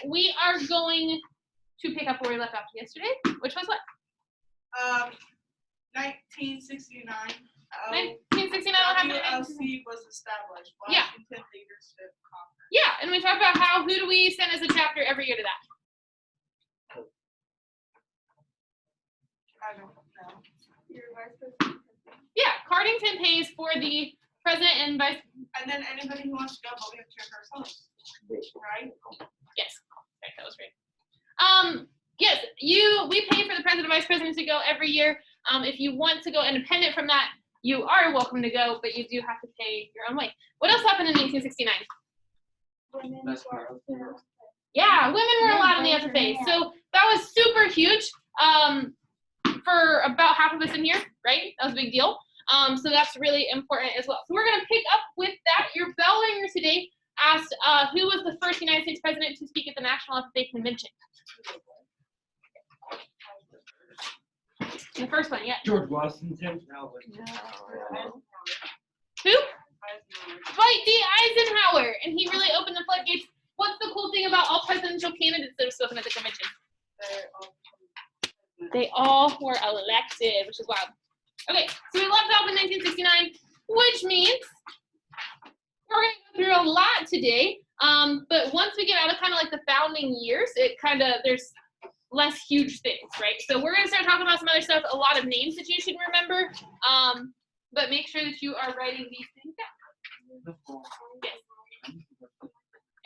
we are going to pick up where we left off yesterday, which was what? 1969. 1969. What happened in 1969? WLC was established. Yeah. Washington Leadership Conference. Yeah, and we talked about who do we send as a chapter every year to that? I don't know. Your vice president. Yeah, Cardington pays for the president and vice. And then anybody who wants to go, but we have to check ourselves. Right? Yes, okay, that was great. Yes, we pay for the president and vice president to go every year. If you want to go independent from that, you are welcome to go, but you do have to pay your own way. What else happened in 1969? Women were Yeah, women were allowed in the FFA. So that was super huge for about half of us in here, right? That was a big deal. So that's really important as well. So we're going to pick up with that. Your bell ringer today asked who was the first United States president to speak at the National FFA Convention? The first one, yeah. George Washington. No. Who? Dwight D. Eisenhower, and he really opened the floodgates. What's the cool thing about all presidential candidates that have spoken at the convention? They all were elected, which is wild. Okay, so we left off in 1969, which means we're going to go through a lot today. But once we get out of kind of like the founding years, there's less huge things, right? So we're going to start talking about some other stuff, a lot of names that you should remember, but make sure that you are writing these things down. Yes.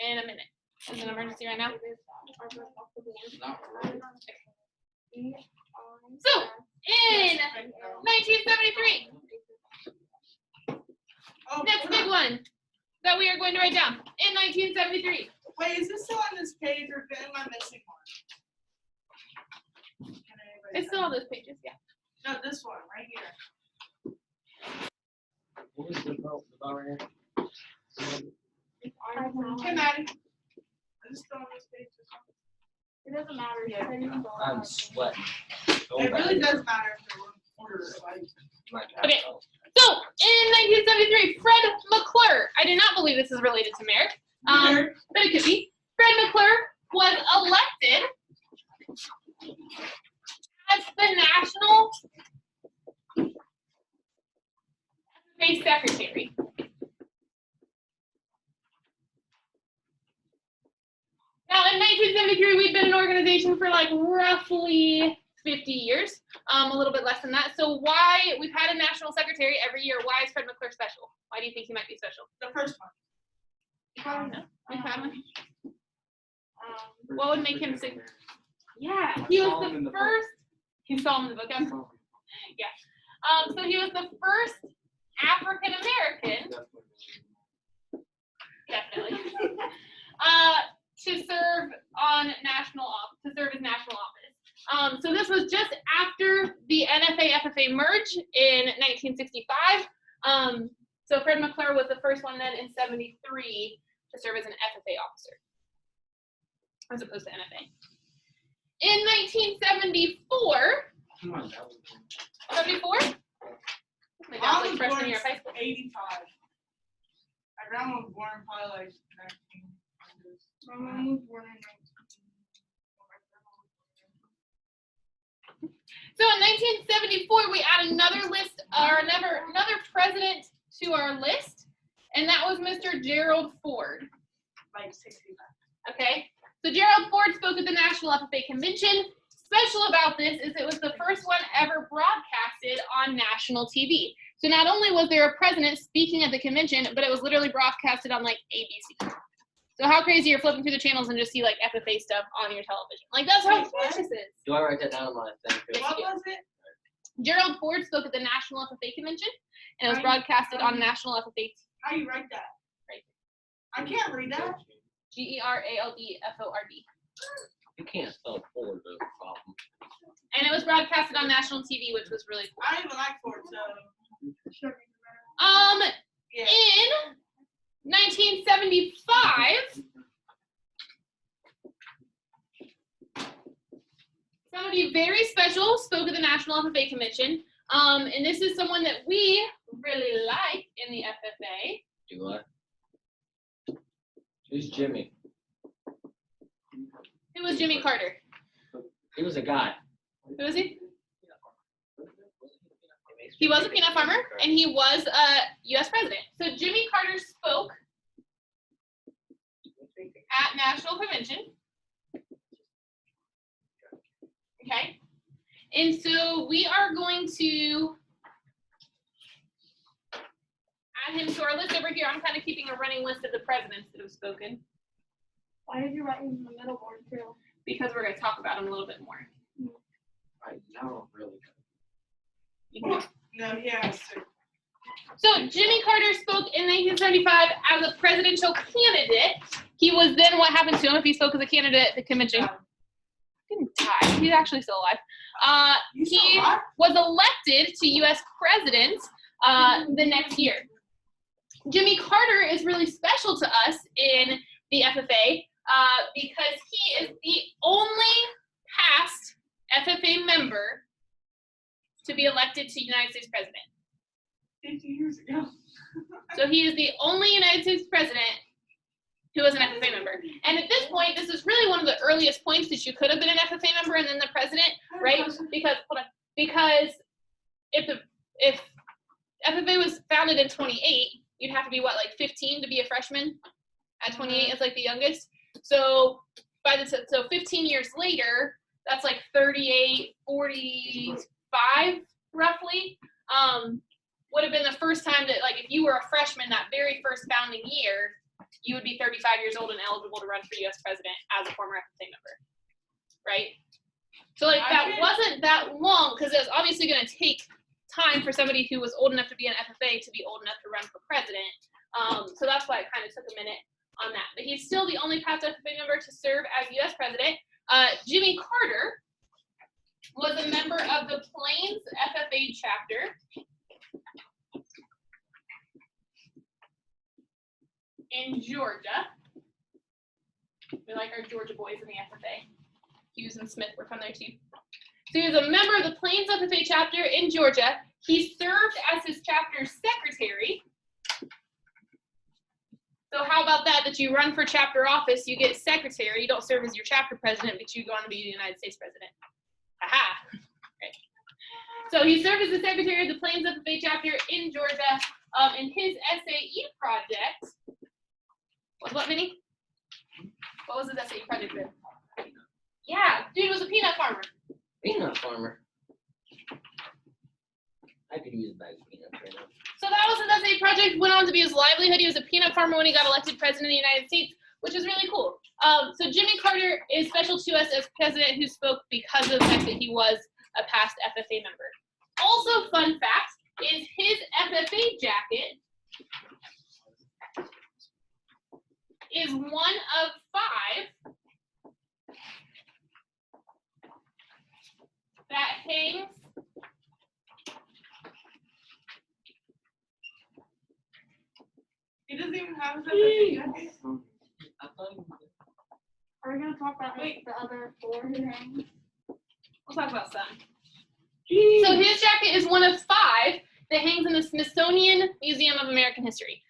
In a minute. Is it an emergency right now? So, in 1973, next big one that we are going to write down. In 1973. Wait, is this still on this page or am I missing one? It's still on those pages, yeah. No, this one right here. What was the bell ringer? Hey, Maddie. Is this still on this page or something? It doesn't matter. I'm sweating. It really does matter if they're in order. Okay. So, in 1973, Fred McClure. I do not believe this is related to Merrick, but it could be. Fred McClure was elected as the National FFA Secretary. Now, in 1973, we'd been an organization for like roughly 50 years, a little bit less than that. So why, we've had a national secretary every year. Why is Fred McClure special? Why do you think he might be special? The first one. We've had one. What would make him sig? Yeah, he was the first. You saw him in the book. Yeah. So he was the first African American. Definitely. To serve as national office. So this was just after the NFA-FFA merge in 1965. So Fred McClure was the first one then in 73 to serve as an FFA officer, as opposed to NFA. In 1974, 74? My dad was freshman year of high school. 85. My grandma was born probably like 19. My mom was born in 19. So in 1974, we add another list, or another president to our list, and that was Mr. Gerald Ford. Like 65. Okay, so Gerald Ford spoke at the National FFA Convention. Special about this is it was the first one ever broadcasted on national TV. So not only was there a president speaking at the convention, but it was literally broadcasted on like ABC. So how crazy you're flipping through the channels and just see like FFA stuff on your television. Like that's how huge this is. Do I write that down on my thing? What was it? Gerald Ford spoke at the National FFA Convention, and it was broadcasted on national FFA. How you write that? Right. I can't read that. GERALDFORD. You can't spell Ford, though, problem. And it was broadcasted on national TV, which was really cool. I don't even like Ford, so. Yeah. In 1975, somebody very special spoke at the National FFA Convention. And this is someone that we really like in the FFA. Do I? Who's Jimmy? Who was Jimmy Carter? He was a guy. Who was he? He was a peanut farmer, and he was a U.S. president. So Jimmy Carter spoke at National Convention. Okay. And so we are going to add him to our list over here. I'm kind of keeping a running list of the presidents that have spoken Why did you write him in the middle board too? because we're going to talk about him a little bit more. Right now, really. You can go. No, he has to. So Jimmy Carter spoke in 1975 as a presidential candidate. He was then, what happened to him if he spoke as a candidate at the convention? He didn't die. He's actually still alive. He was elected to U.S. president the next year. Jimmy Carter is really special to us in the FFA because he is the only past FFA member to be elected to United States president. 50 years ago. So he is the only United States president who was an FFA member. And at this point, this is really one of the earliest points that you could have been an FFA member and then the president, right? Because, hold on, because if FFA was founded in 28, you'd have to be what, like 15 to be a freshman? At 28 is like the youngest. So so 15 years later, that's like 38, 45 roughly. Would have been the first time that, like, if you were a freshman that very first founding year, you would be 35 years old and eligible to run for U.S. president as a former FFA member, right? So, like, that wasn't that long because it was obviously going to take time for somebody who was old enough to be an FFA to be old enough to run for president. So that's why it kind of took a minute on that. But he's still the only past FFA member to serve as U.S. president. Jimmy Carter was a member of the Plains FFA chapter in Georgia. We like our Georgia boys in the FFA. Hughes and Smith were from there too. So he was a member of the Plains FFA chapter in Georgia. He served as his chapter secretary. So how about that you run for chapter office, you get secretary, you don't serve as your chapter president, but you go on to be the United States president. Aha. Okay. So he served as the secretary of the Plains FFA chapter in Georgia. And his SAE project was what, Vinny? What was his SAE project then? Yeah, dude was a peanut farmer. Peanut farmer. I could use a bag of peanuts right now. So that was his SAE project, went on to be his livelihood. He was a peanut farmer when he got elected president of the United States, which is really cool. So Jimmy Carter is special to us as president who spoke because of the fact that he was a past FFA member. Also, fun fact is his FFA jacket is one of 5 that hangs He doesn't even have his FFA jacket. I thought you Are we gonna talk about the other 4 who hang? We'll talk about some. So his jacket is one of 5 that hangs in the Smithsonian Museum of American History.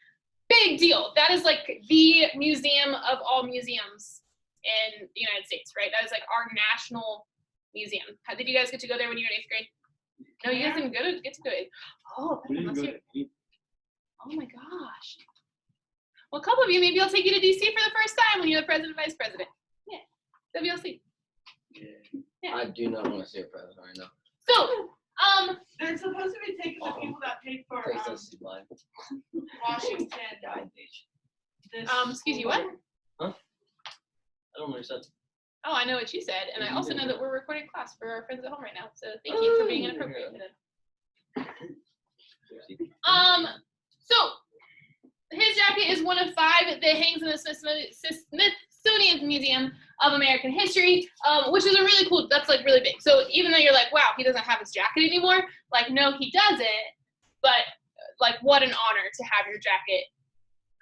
Big deal. That is like the museum of all museums in the United States, right? That is like our national museum. Did you guys get to go there when you were in 8th grade? No, you guys didn't get to go. Oh, unless you. Oh my gosh. Well, a couple of you, maybe I'll take you to DC for the first time when you're the president, vice president. Yeah, WLC. Yeah. I do not want to see a president right now. So, They're supposed to be taking the people that paid for Takes us to blind. Washington. This excuse you, what? Huh? I don't know what you said. Oh, I know what you said, and I also know that we're recording class for our friends at home right now, so thank you for being inappropriate to them. So, his jacket is one of 5 that hangs in the Smithsonian Museum of American History, which is a really cool, that's like really big. So even though you're like, wow, he doesn't have his jacket anymore, like, no, he doesn't, but like, what an honor to have your jacket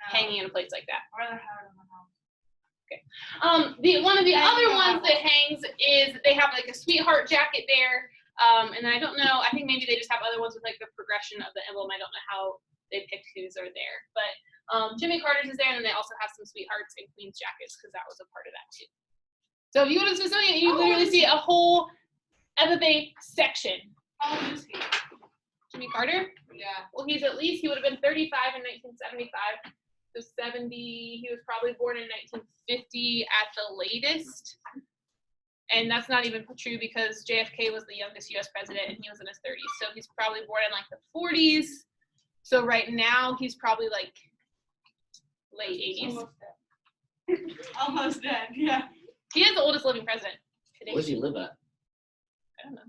hanging in a place like that. I'd rather have it in my house. Okay. One of the other ones that hangs is they have like a sweetheart jacket there, and I don't know, I think maybe they just have other ones with like the progression of the emblem. I don't know how they picked whose are there, but Jimmy Carter's is there, and then they also have some sweethearts and queen's jackets because that was a part of that too. So if you go to the Smithsonian, you literally see a whole FFA section. How old is he? Jimmy Carter? Yeah. Well, he would have been 35 in 1975. So 70, he was probably born in 1950 at the latest. And that's not even true because JFK was the youngest US president and he was in his 30s. So he's probably born in like the 40s. So right now he's probably like late 80s. Almost dead, yeah. He is the oldest living president today. Where does he live at? I don't know.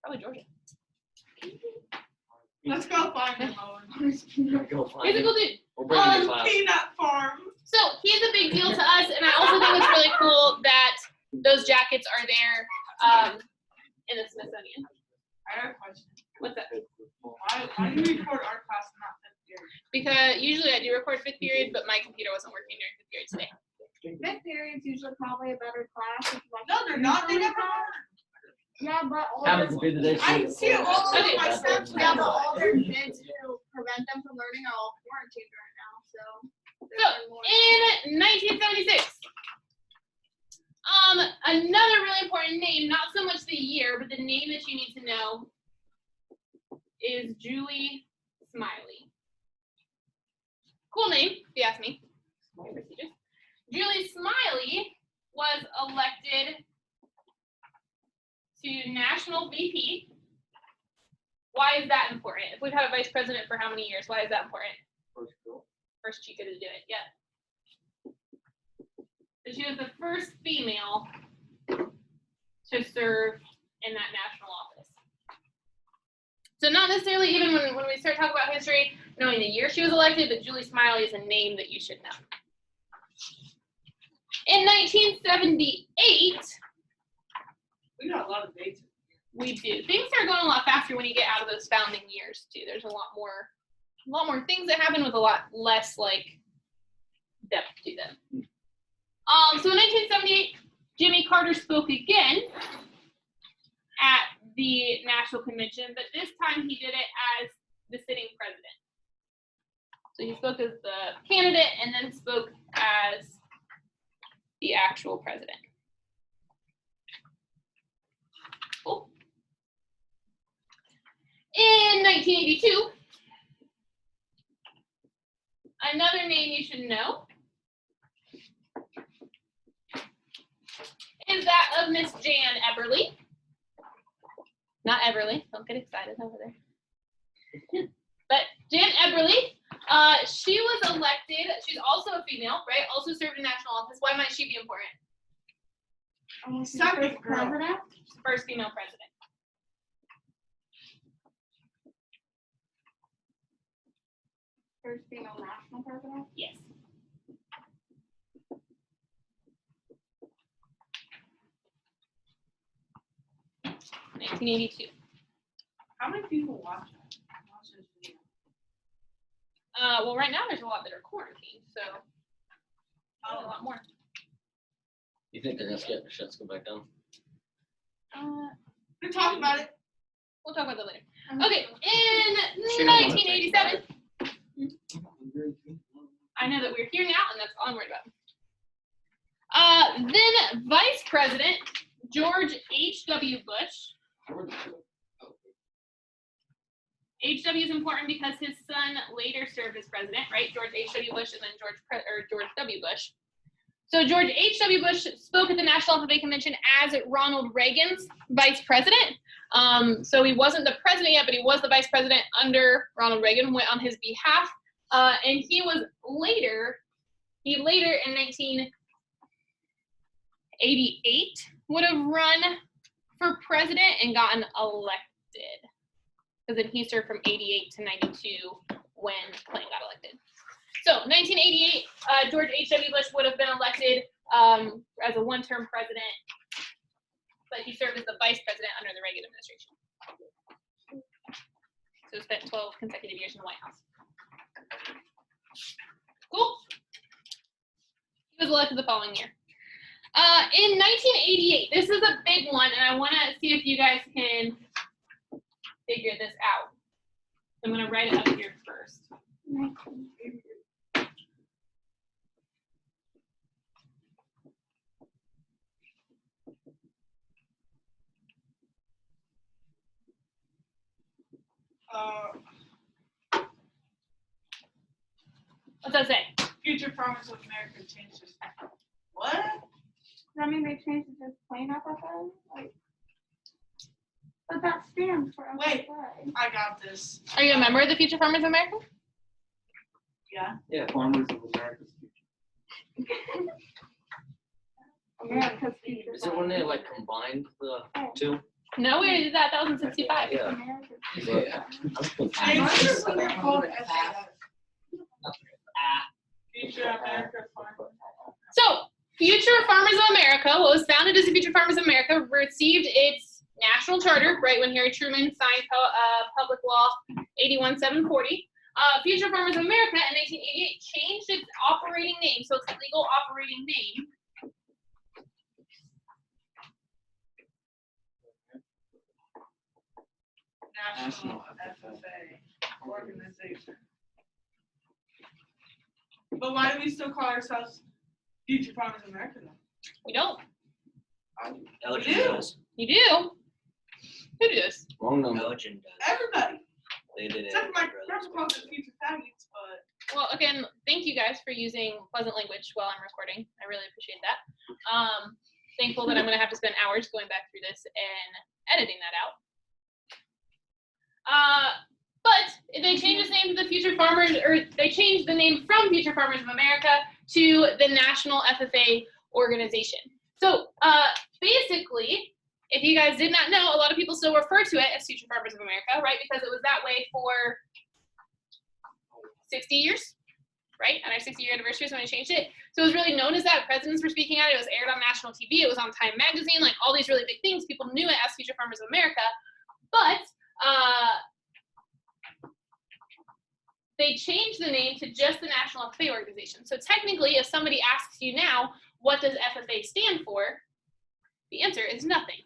Probably Georgia. Let's go find him, Owen. Go find He's a him. cool dude. We'll bring him to class. Peanut farm. So he's a big deal to us, and I also think it's really cool that those jackets are there in the Smithsonian. I have a question. What's that? Why do you record our class and not fifth period? Because usually I do record fifth period, but my computer wasn't working during fifth period today. Fifth period's usually probably a better class. If you like No, they're not. They never are. Yeah, but all Happens their, to be the day I see all Okay. of my stuff. yeah, but all their kids who prevent them from learning are all quarantined right now. So they're more. In 1976, another really important name, not so much the year, but the name that you need to know is Julie Smiley. Cool name, if you ask me. Very prestigious. Julie Smiley was elected to national VP. Why is that important? If we've had a vice president for how many years, why is that important? First chica to do it, yeah. So she was the first female to serve in that national office. So not necessarily even when we start talking about history, knowing the year she was elected, but Julie Smiley is a name that you should know. In 1978, We got a lot of dates. we do. Things start going a lot faster when you get out of those founding years too. There's a lot more things that happen with a lot less like depth to them. So in 1978, Jimmy Carter spoke again at the National Convention, but this time he did it as the sitting president. So he spoke as the candidate and then spoke as the actual president. Cool. In 1982, another name you should know is that of Miss Jan Eberly. Not Everly, don't get excited over there. But Jan Eberly, she was elected, she's also a female, right? Also served in national office. Why might she be important? Second girl. President? First female president. First female national president? Yes. (1982). How many people watch this video? Well, right now there's a lot that are quarantined, so probably a lot more. You think they're gonna shut school back down? We're talking about it. We'll talk about that later. Okay, in She don't wanna think 1987, I know that we're here now, and that's all I'm worried about. Then Vice President George H.W. Bush. H.W. is important because his son later served as president, right? George H.W. Bush and then George W. Bush. So George H.W. Bush spoke at the National FFA Convention as Ronald Reagan's vice president. So he wasn't the president yet, but he was the vice president under Ronald Reagan, went on his behalf. And he later in 1988 would have run for president and gotten elected. Because then he served from 88 to 92 when Clinton got elected. So 1988, George H.W. Bush would have been elected as a one-term president, but he served as the vice president under the Reagan administration. So he spent 12 consecutive years in the White House. Cool. He was elected the following year. In 1988, this is a big one, and I want to see if you guys can figure this out. I'm going to write it up here first. What's that say? Future Farmers of America changed this. What? Does that mean they changed it to plain FFA? Like, but that stands for Wait. FFA. I got this. Are you a member of the Future Farmers of America? Yeah. Yeah. Farmers of America's future. America's future. Is it when they like combined the two? No, we already did that. That was in 65. Yeah. America's Yeah. They wonder when they're called FFA. Future America Farmers. So, Future Farmers of America, what was founded as the Future Farmers of America, received its national charter, right, when Harry Truman signed Public Law 81-740. Future Farmers of America in 1988 changed its operating name, so its legal operating name. National FFA organization. But why do we still call ourselves Future Farmers of America though? We don't. Elgin do. does. You do? Who does? Wrong number. Elgin does. Everybody. They did it. Except for my friends called it Future Faggots, but Well, again, thank you guys for using pleasant language while I'm recording. I really appreciate that. Thankful that I'm going to have to spend hours going back through this and editing that out. But they changed its name to the Future Farmers, or they changed the name from Future Farmers of America to the National FFA organization. So basically, if you guys did not know, a lot of people still refer to it as Future Farmers of America, right? Because it was that way for 60 years, right? On our 60-year anniversary is when I changed it. So it was really known as that. Presidents were speaking at it. It was aired on national TV. It was on Time Magazine, like all these really big things. People knew it as Future Farmers of America. But they changed the name to just the National FFA organization. So technically, if somebody asks you now, what does FFA stand for? The answer is nothing.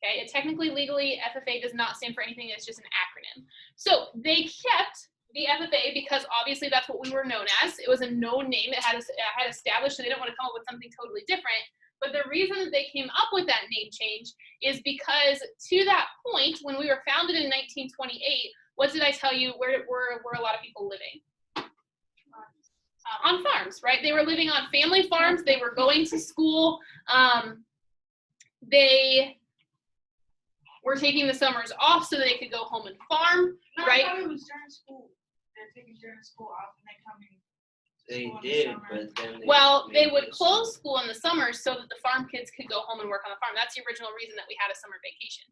Okay, it technically, legally, FFA does not stand for anything. It's just an acronym. So they kept the FFA because obviously that's what we were known as. It was a known name. It had established, so they didn't want to come up with something totally different. But the reason that they came up with that name change is because to that point, when we were founded in 1928, what did I tell you? Where were a lot of people living? On farms, right? They were living on family farms. They were going to school. They were taking the summers off so they could go home and farm, no, right? I thought it was during school. They're taking during school off and they coming. They School in the did, summer. but then Well, they made would it close school in the summer so that the farm kids could go home and work on the farm. That's the original reason that we had a summer vacation.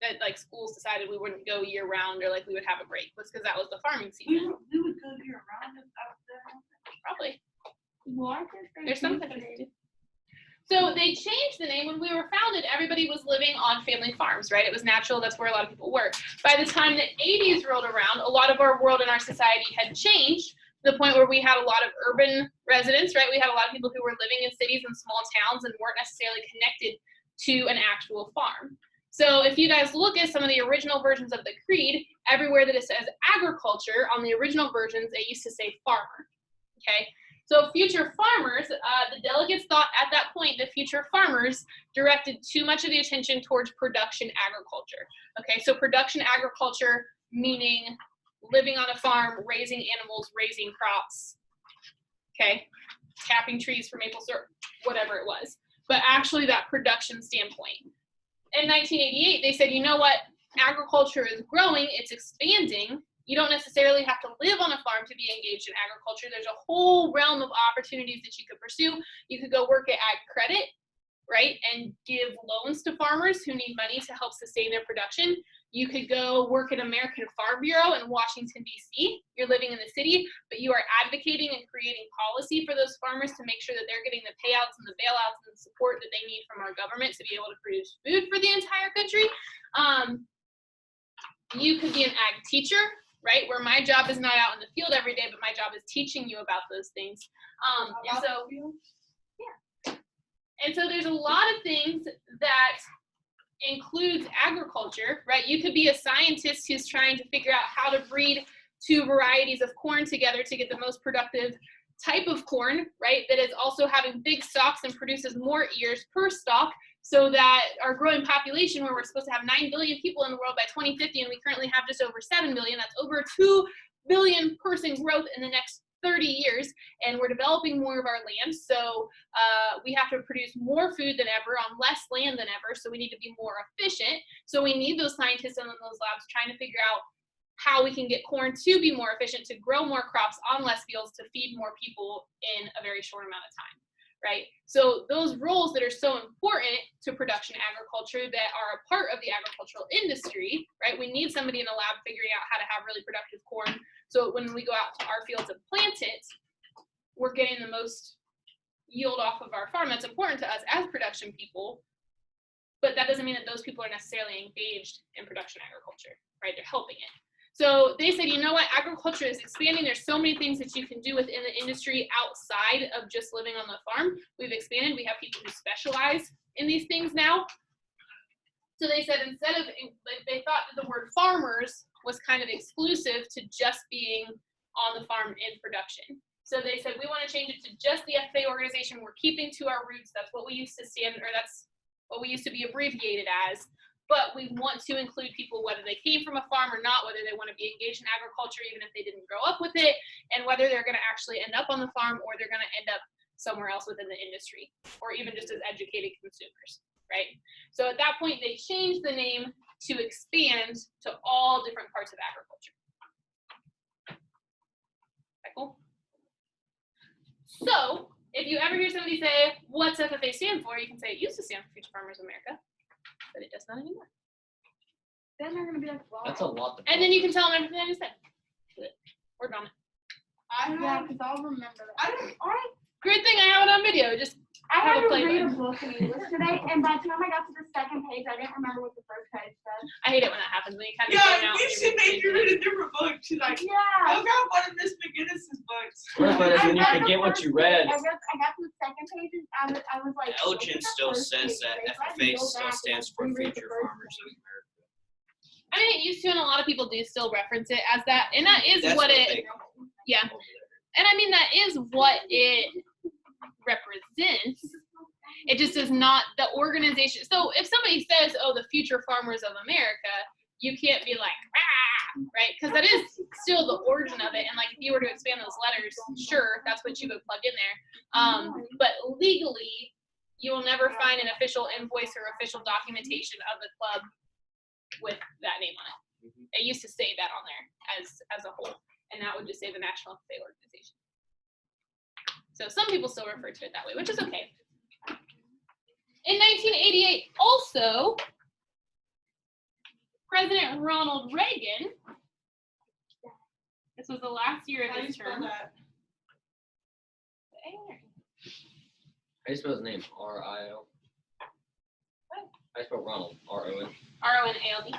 That like schools decided we wouldn't go year round or like we would have a break was because that was the farming season. We would go year round out there. Probably. Why did they There's some change the countries name? too. So they changed the name when we were founded. Everybody was living on family farms, right? It was natural. That's where a lot of people were. By the time the 80s rolled around, a lot of our world and our society had changed to the point where we had a lot of urban residents, right? We had a lot of people who were living in cities and small towns and weren't necessarily connected to an actual farm. So if you guys look at some of the original versions of the creed, everywhere that it says agriculture, on the original versions, it used to say farmer, okay? So future farmers, the delegates thought at that point that future farmers directed too much of the attention towards production agriculture. Okay, so production agriculture meaning living on a farm, raising animals, raising crops, okay, capping trees for maple syrup, whatever it was. But actually that production standpoint. In 1988, they said, you know what, agriculture is growing, it's expanding. You don't necessarily have to live on a farm to be engaged in agriculture. There's a whole realm of opportunities that you could pursue. You could go work at ag credit, right, and give loans to farmers who need money to help sustain their production. You could go work at American Farm Bureau in Washington, D.C. You're living in the city, but you are advocating and creating policy for those farmers to make sure that they're getting the payouts and the bailouts and the support that they need from our government to be able to produce food for the entire country. You could be an ag teacher, right, where my job is not out in the field every day, but my job is teaching you about those things. And so there's a lot of things that includes agriculture, right? You could be a scientist who's trying to figure out how to breed two varieties of corn together to get the most productive type of corn, right? That is also having big stalks and produces more ears per stalk, so that our growing population, where we're supposed to have 9 billion people in the world by 2050, and we currently have just over 7 billion, that's over 2 billion person growth in the next 30 years, and we're developing more of our land, so we have to produce more food than ever on less land than ever, so we need to be more efficient. So we need those scientists in those labs trying to figure out how we can get corn to be more efficient, to grow more crops on less fields, to feed more people in a very short amount of time, right? So those roles that are so important to production agriculture that are a part of the agricultural industry, right? We need somebody in a lab figuring out how to have really productive corn, so when we go out to our fields and plant it, we're getting the most yield off of our farm. That's important to us as production people, but that doesn't mean that those people are necessarily engaged in production agriculture, right? They're helping it. So they said, you know what, agriculture is expanding. There's so many things that you can do within the industry outside of just living on the farm. We've expanded. We have people who specialize in these things now. So they said instead of, they thought that the word farmers was kind of exclusive to just being on the farm in production. So they said, we want to change it to just the FFA organization. We're keeping to our roots. That's what we used to stand, or that's what we used to be abbreviated as. But we want to include people, whether they came from a farm or not, whether they want to be engaged in agriculture, even if they didn't grow up with it, and whether they're going to actually end up on the farm or they're going to end up somewhere else within the industry, or even just as educated consumers, right? So at that point, they changed the name to expand to all different parts of agriculture. Okay, cool. So if you ever hear somebody say, what's FFA stand for? You can say it used to stand for Future Farmers America, but it does not anymore. Then they're gonna be like, wow. That's a lot. And then you can tell them everything I just said. Word on it. Yeah, because I'll remember that. Great thing I have it on video. Just I have had a to play read a button. book in English today, and by the time I got to the second page, I didn't remember what the first page said. I hate it when that happens. When you kind of Yeah, we should make you read a different book. She's like, Yeah. I got one of Miss McGinnis's books. Worst part is when you read the forget what first you page. read. I got to the second page, and I was like, Elgin still says that FFA still stands for Future Farmers of America. I mean, it used to, and a lot of people do still reference it as that, and that is That's what it. they call it Yeah, over there. and I mean that is what it represents. It just is not the organization. So if somebody says, "Oh, the Future Farmers of America," you can't be like, "Ah," right? Because that is still the origin of it. And like, if you were to expand those letters, sure, that's what you would plug in there. But legally, you will never find an official invoice or official documentation of the club with that name on it. It used to say that on there as a whole, and that would just say the National FFA organization. So some people still refer to it that way, which is okay. In 1988, also, President Ronald Reagan, this was the last year How of do you his spell term. that? How do you spell his name? R-I-O. I spell Ronald. R-O-N. R-O-N-A-L-D.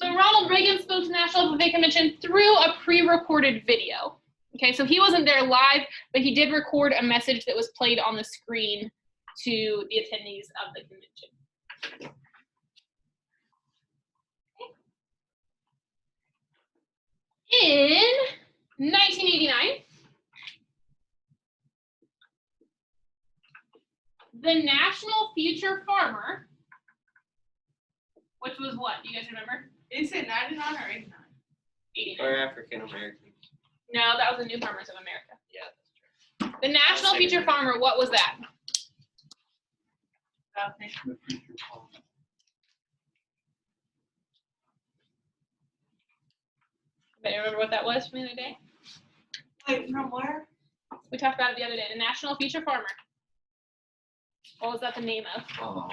So Ronald Reagan spoke to the National FFA Convention through a pre-recorded video. Okay, so he wasn't there live, but he did record a message that was played on the screen to the attendees of the convention. In 1989, the National Future Farmer, which was what? Do you guys remember? Is it 99 or 89? 89. Or African Americans. No, that was the New Farmers of America. Yeah, that's true. The National Second Future one. Farmer, what was that? Anybody remember what that was from the other day? Wait, from where? We talked about it the other day. The National Future Farmer. What was that the name of? Oh.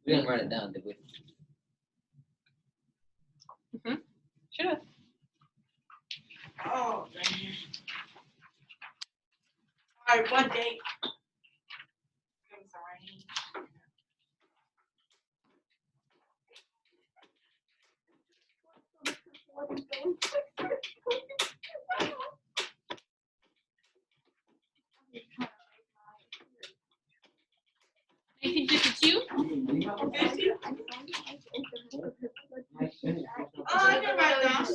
We didn't write it down, did we? Should have. Oh, dang it. Alright, what date? I'm sorry. You think this is you? 50? Oh, I can write down.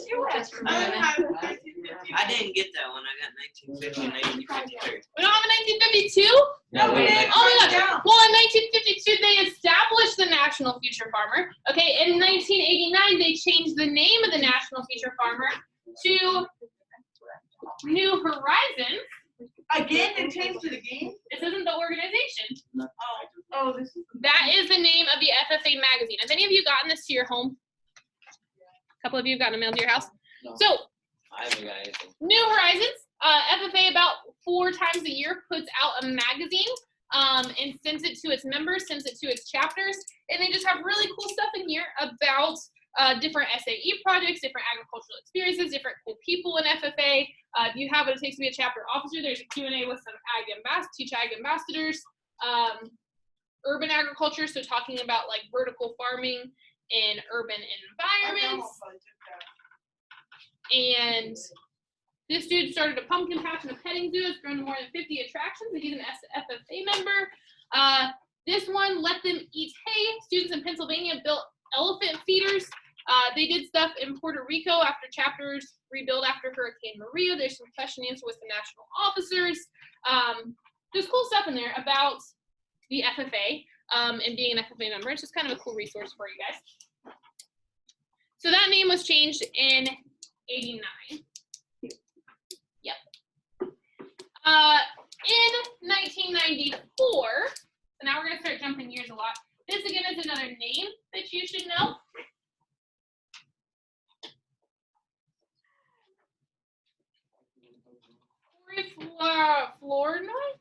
I have 50, 50. I didn't get that one. I got 1950 and 1953. We don't have a 1952? No, we didn't. Oh my Yeah. gosh. Well, in 1952, they established the National Future Farmer. Okay, in 1989, they changed the name of the National Future Farmer to New Horizons. Again, they changed it again? This isn't the organization. Oh, this is. That is the name of the FFA magazine. Have any of you gotten this to your home? A couple of you have gotten a mail to your house? No. So, I haven't got anything. New Horizons, FFA about 4 times a year puts out a magazine and sends it to its members, sends it to its chapters, and they just have really cool stuff in here about different SAE projects, different agricultural experiences, different cool people in FFA. If you have what it takes to be a chapter officer, there's a Q&A with some teach ag ambassadors, urban agriculture, so talking about like vertical farming in urban environments. And this dude started a pumpkin patch and a petting zoo. It's grown to more than 50 attractions, and he's an FFA member. This one, Let Them Eat Hay. Students in Pennsylvania built elephant feeders. They did stuff in Puerto Rico after chapters rebuilt after Hurricane Maria. There's some question and answer with the national officers. There's cool stuff in there about the FFA and being an FFA member. It's just kind of a cool resource for you guys. So that name was changed in 89. Yep. In 1994, so now we're going to start jumping years a lot. This again is another name that you should know.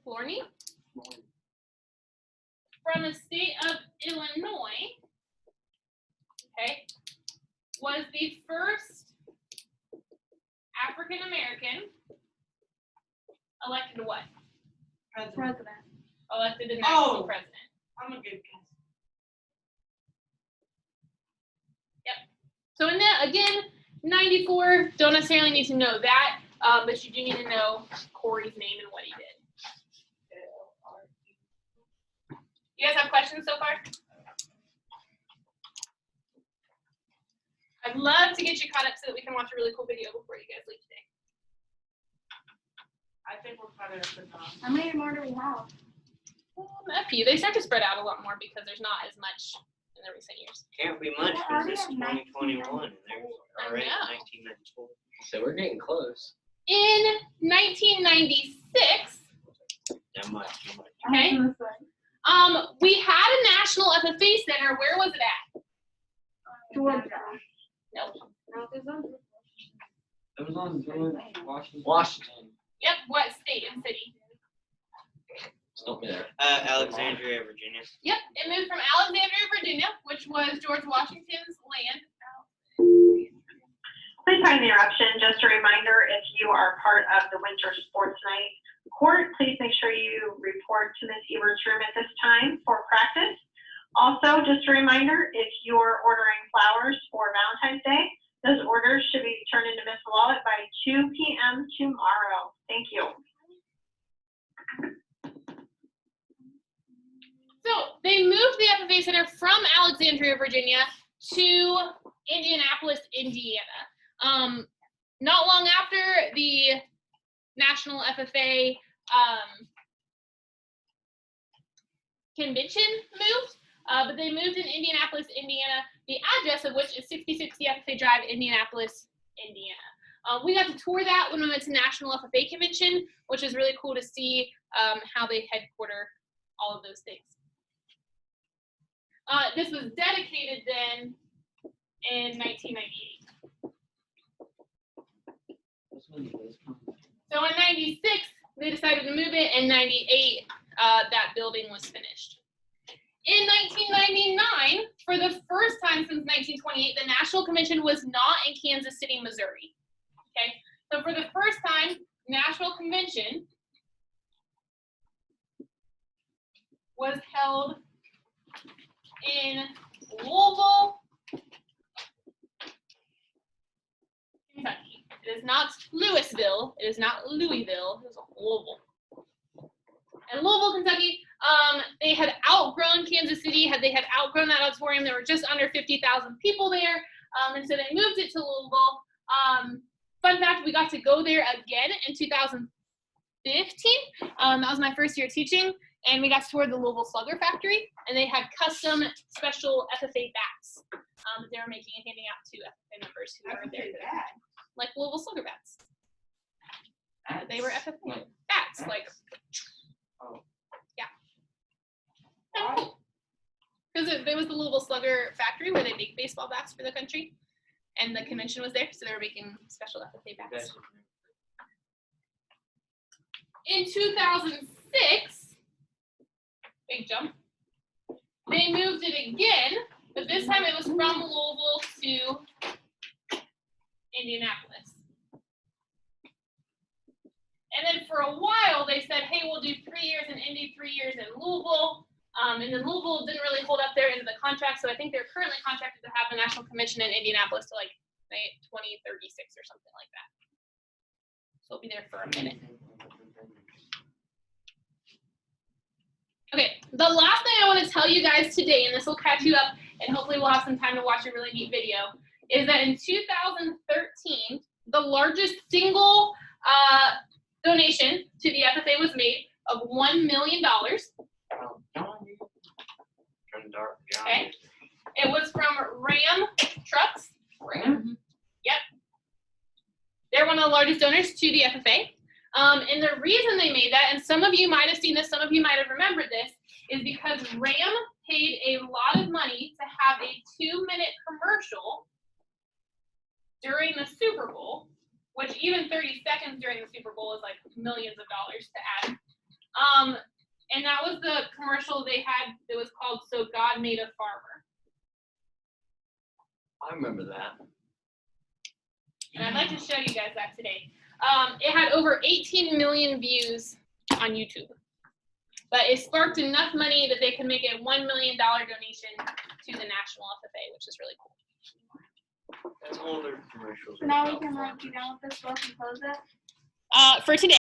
Florney from the state of Illinois, okay, was the first African American elected to what? President. Elected the national president. I'm a good guess. Yep. So in that, again, 94, don't necessarily need to know that, but you do need to know Corey's name and what he did. You guys have questions so far? I'd love to get you caught up so that we can watch a really cool video before you guys leave today. I think we're caught up enough. How many more do we have? A few. They start to spread out a lot more because there's not as much in the recent years. Can't be much because it's 2021 and there's already I know. 1994. So we're getting close. In 1996, That much, too much. okay, we had a national FFA center. Where was it at? Georgia. Nope. It was on George Washington. Yep. What state and city? Stop me there. Alexandria, Virginia. Yep. It moved from Alexandria, Virginia, which was George Washington's land. Please pardon the interruption. Just a reminder, if you are part of the Winter Sports Night court, please make sure you report to Ms. Ebert's room at this time for practice. Also, just a reminder, if you're ordering flowers for Valentine's Day, those orders should be turned into Ms. Wallet by 2 p.m. tomorrow. Thank you. So they moved the FFA Center from Alexandria, Virginia to Indianapolis, Indiana. Not long after the National FFA convention moved, but they moved in Indianapolis, Indiana, the address of which is 6060 FFA Drive, Indianapolis, Indiana. We got to tour that when we went to National FFA Convention, which is really cool to see how they headquarter all of those things. This was dedicated then in 1998. So in 96, they decided to move it. In 98, that building was finished. In 1999, for the first time since 1928, the National Convention was not in Kansas City, Missouri. Okay, so for the first time, National Convention was held in Louisville, Kentucky. It is not Louisville. It is not Louisville. It is Louisville. In Louisville, Kentucky, they had outgrown Kansas City. They had outgrown that auditorium. There were just under 50,000 people there, and so they moved it to Louisville. Fun fact, we got to go there again in 2015. That was my first year teaching, and we got to tour the Louisville Slugger factory, and they had custom special FFA bats that they were making and handing out to FFA members who were there. Like Louisville Slugger bats. They were FFA bats, like. Oh. Yeah. Because it was the Louisville Slugger factory where they make baseball bats for the country, and the convention was there, so they were making special FFA bats. In 2006, big jump, they moved it again, but this time it was from Louisville to Indianapolis. And then for a while, they said, hey, we'll do 3 years in Indy, 3 years in Louisville. And then Louisville didn't really hold up their end of the contract, so I think they're currently contracted to have the national convention in Indianapolis to like 2036 or something like that. So we'll be there for a minute. Okay, the last thing I want to tell you guys today, and this will catch you up, and hopefully we'll have some time to watch a really neat video, is that in 2013, the largest single donation to the FFA was made of $1 million. Okay, it was from Ram Trucks. Ram. Yep. They're one of the largest donors to the FFA. And the reason they made that, and some of you might have seen this, some of you might have remembered this, is because Ram paid a lot of money to have a 2-minute commercial during the Super Bowl, which even 30 seconds during the Super Bowl is like millions of dollars to add. And that was the commercial they had that was called So God Made a Farmer. I remember that. And I'd like to show you guys that today. It had over 18 million views on YouTube. But it sparked enough money that they could make a $1 million donation to the National FFA, which is really cool. That's older commercials. So now we can write you down with this book and close it. For today.